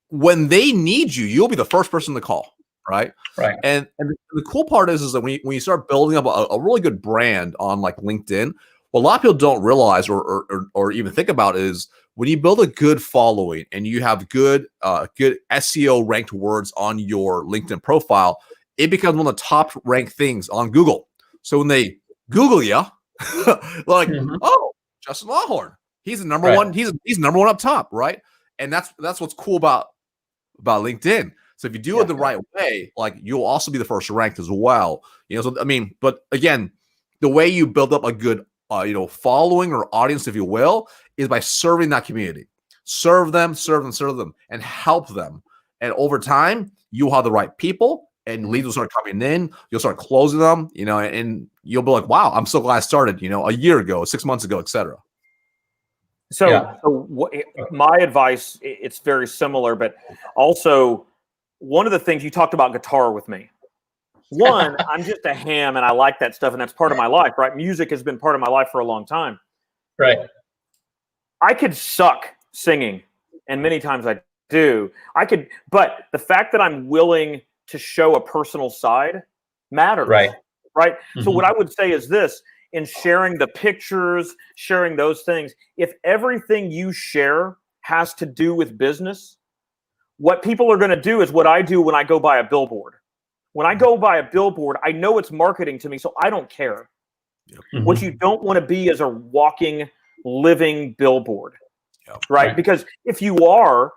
when they need you, you'll be the first person to call, right? Right. And the cool part is that when you start building up a really good brand on like LinkedIn, what a lot of people don't realize or even think about is when you build a good following and you have good SEO ranked words on your LinkedIn profile, it becomes one of the top ranked things on Google. So when they Google you, like, oh, Justin Lawhorn, he's the number one. He's number one up top, right? And that's what's cool about LinkedIn. So if you do it the right way, like you'll also be the first ranked as well. So I mean, but again, the way you build up a good following or audience, if you will, is by serving that community. Serve them, and help them. And over time, you'll have the right people. And leads will start coming in. You'll start closing them, and you'll be like, "Wow, I'm so glad I started, a year ago, 6 months ago, etc." So my advice, it's very similar, but also one of the things you talked about guitar with me. One, I'm just a ham, and I like that stuff, and that's part of my life, right? Music has been part of my life for a long time. Right. I could suck singing, and many times I do. But the fact that I'm willing to show a personal side matters. Right. Mm-hmm. So what I would say is this, in sharing the pictures, sharing those things, if everything you share has to do with business, what people are going to do is what I do when I go by a billboard. When I go by a billboard, I know it's marketing to me, so I don't care. Yep. Mm-hmm. What you don't want to be is a walking, living billboard. Yep. Right? Because if you are,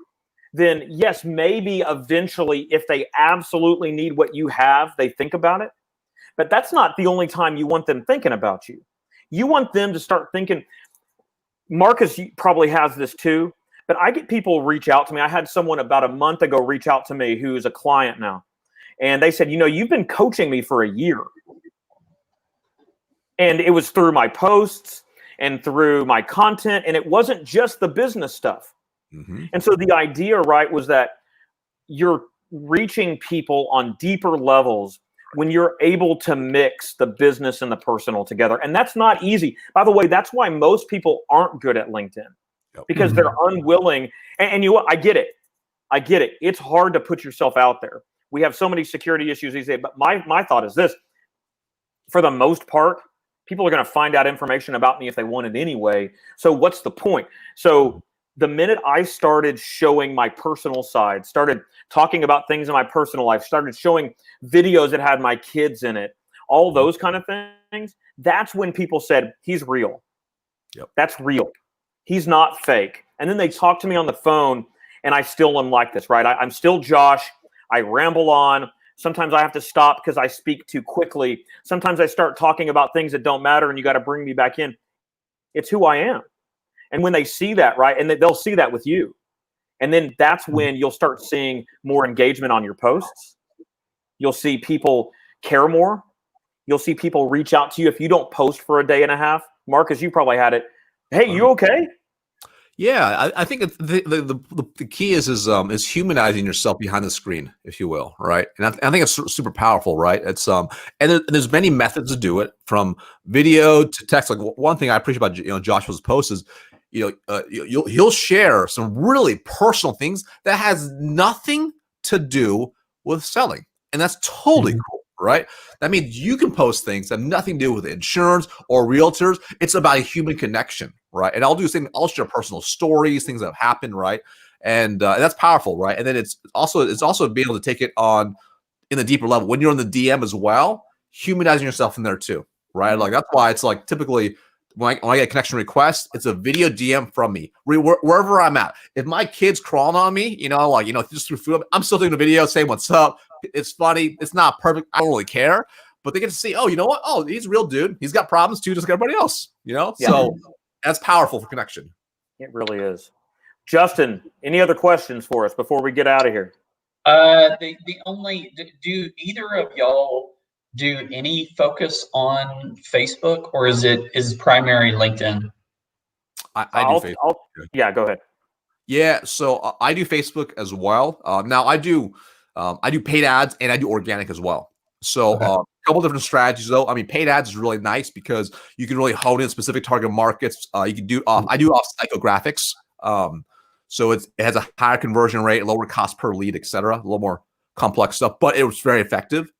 then yes, maybe eventually if they absolutely need what you have, they think about it. But that's not the only time you want them thinking about you. You want them to start thinking, Marcus probably has this too, but I get people reach out to me. I had someone about a month ago reach out to me who's a client now. And they said, you've been coaching me for a year. And it was through my posts and through my content. And it wasn't just the business stuff. Mm-hmm. And so the idea, right, was that you're reaching people on deeper levels when you're able to mix the business and the personal together. And that's not easy. By the way, that's why most people aren't good at LinkedIn, because they're unwilling. And I get it. It's hard to put yourself out there. We have so many security issues these days. But my thought is this. For the most part, people are going to find out information about me if they want it anyway. So what's the point? So the minute I started showing my personal side, started talking about things in my personal life, started showing videos that had my kids in it, all those kind of things, that's when people said, he's real. Yep. That's real. He's not fake. And then they talk to me on the phone, and I still am like this, right? I'm still Josh. I ramble on. Sometimes I have to stop because I speak too quickly. Sometimes I start talking about things that don't matter, and you got to bring me back in. It's who I am. And when they see that, right, and they'll see that with you. And then that's when you'll start seeing more engagement on your posts. You'll see people care more. You'll see people reach out to you if you don't post for a day and a half. Marcus, you probably had it. Hey, you okay? Yeah, I think the key is humanizing yourself behind the screen, if you will, right? And I think it's super powerful, right? It's and there's many methods to do it, from video to text. Like one thing I appreciate about Joshua's post is, he'll share some really personal things that has nothing to do with selling, and that's totally cool. Right? That means you can post things that have nothing to do with insurance or realtors. It's about a human connection, right? And I'll do the same. I'll share personal stories, things that have happened, right? And that's powerful, right? And then it's also being able to take it on in the deeper level when you're on the DM as well, humanizing yourself in there too, right? Like that's why it's like typically when I get a connection request, it's a video DM from me wherever I'm at. If my kid's crawling on me, just through food, I'm still doing a video saying what's up. It's funny. It's not perfect. I don't really care, but they get to see, oh, you know what? Oh, he's a real dude. He's got problems too, just like everybody else, Yeah. So that's powerful for connection. It really is. Justin, any other questions for us before we get out of here? Do either of y'all do any focus on Facebook, or is primary LinkedIn? I do Facebook. Yeah, go ahead. Yeah, so I do Facebook as well. Now I do paid ads and I do organic as well. So a couple different strategies though. I mean, paid ads is really nice because you can really hone in specific target markets. You can do I do off psychographics. So it has a higher conversion rate, lower cost per lead, etc. A little more complex stuff, but it was very effective.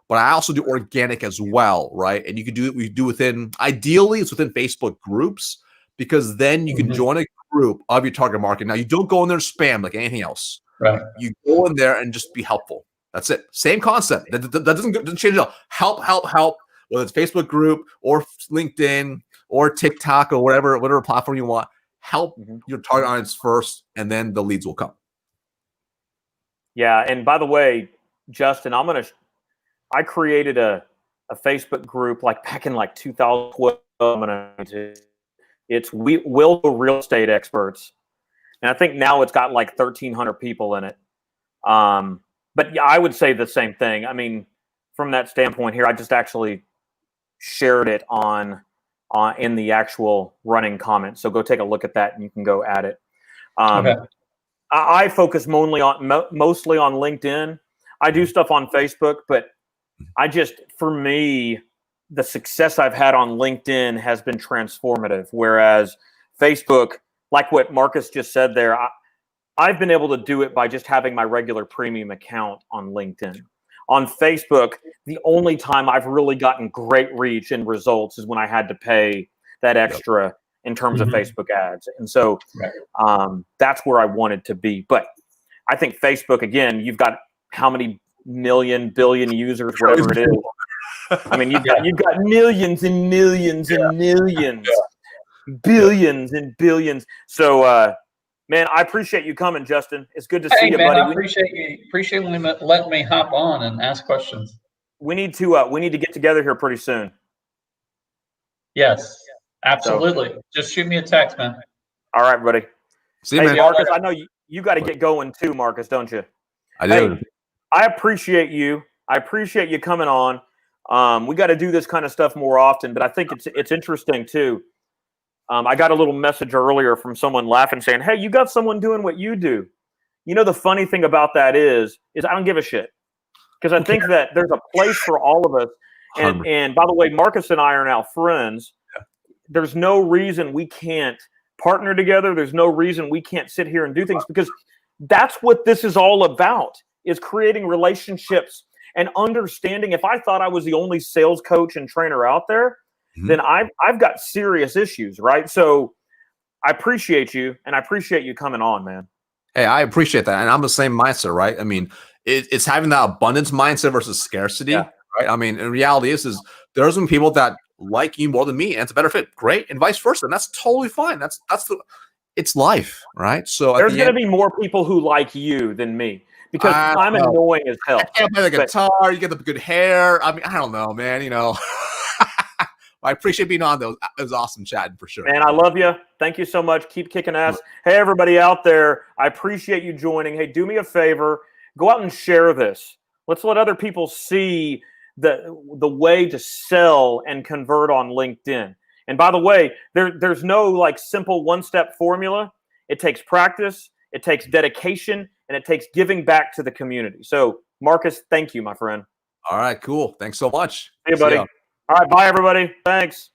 But I also do organic as well, right? And you can do it. We do ideally it's within Facebook groups, because then you can join a group of your target market. Now you don't go in there spam like anything else. Right. You go in there and just be helpful. That's it. Same concept. That doesn't change at all. Help. Whether it's Facebook group or LinkedIn or TikTok or whatever platform you want. Help your target audience first, and then the leads will come. Yeah, and by the way, Justin, I created a Facebook group back in 2012. It's Will Real Estate Experts, and I think now it's got 1,300 people in it. But yeah, I would say the same thing. I mean, from that standpoint here, I just actually shared it in the actual running comments. So go take a look at that, and you can go at it. I focus mostly on LinkedIn. I do stuff on Facebook, but for me, the success I've had on LinkedIn has been transformative. Whereas Facebook, like what Marcus just said there, I've been able to do it by just having my regular premium account on LinkedIn. On Facebook, the only time I've really gotten great reach and results is when I had to pay that extra in terms of Facebook ads. And so that's where I wanted to be. But I think Facebook, again, you've got how many million, billion users, whatever it is. I mean, you've got millions and millions and millions, billions and billions. So, man, I appreciate you coming, Justin. It's good to see you, buddy. I appreciate you letting me hop on and ask questions. We need to get together here pretty soon. Yes, absolutely. Just shoot me a text, man. All right, buddy. See you, man. Marcus, I know you got to get going too, Marcus, don't you? I do. Hey, I appreciate you. I appreciate you coming on. We got to do this kind of stuff more often, but I think it's interesting too. I got a little message earlier from someone laughing, saying, "Hey, you got someone doing what you do." The funny thing about that is I don't give a shit, because I think that there's a place for all of us. And by the way, Marcus and I are now friends. There's no reason we can't partner together. There's no reason we can't sit here and do things, because that's what this is all about, is creating relationships and understanding. If I thought I was the only sales coach and trainer out there, then I've got serious issues, right? So I appreciate you, and I appreciate you coming on, man. Hey, I appreciate that. And I'm the same mindset, right? I mean, it's having that abundance mindset versus scarcity, right? I mean, in reality, is there's some people that like you more than me, and it's a better fit. Great. And vice versa. And that's totally fine. It's life, right? So there's going to be more people who like you than me, because I'm annoying as hell. I can't play the guitar. You get the good hair. I mean, I don't know, man. I appreciate being on, though. It was awesome chatting for sure. Man, I love you. Thank you so much. Keep kicking ass. Hey, everybody out there, I appreciate you joining. Hey, do me a favor. Go out and share this. Let's let other people see the way to sell and convert on LinkedIn. And by the way, there's no like simple one-step formula. It takes practice, it takes dedication, and it takes giving back to the community. So Marcus, thank you, my friend. All right, cool. Thanks so much. Hey, See buddy. ya. All right, bye, everybody. Thanks.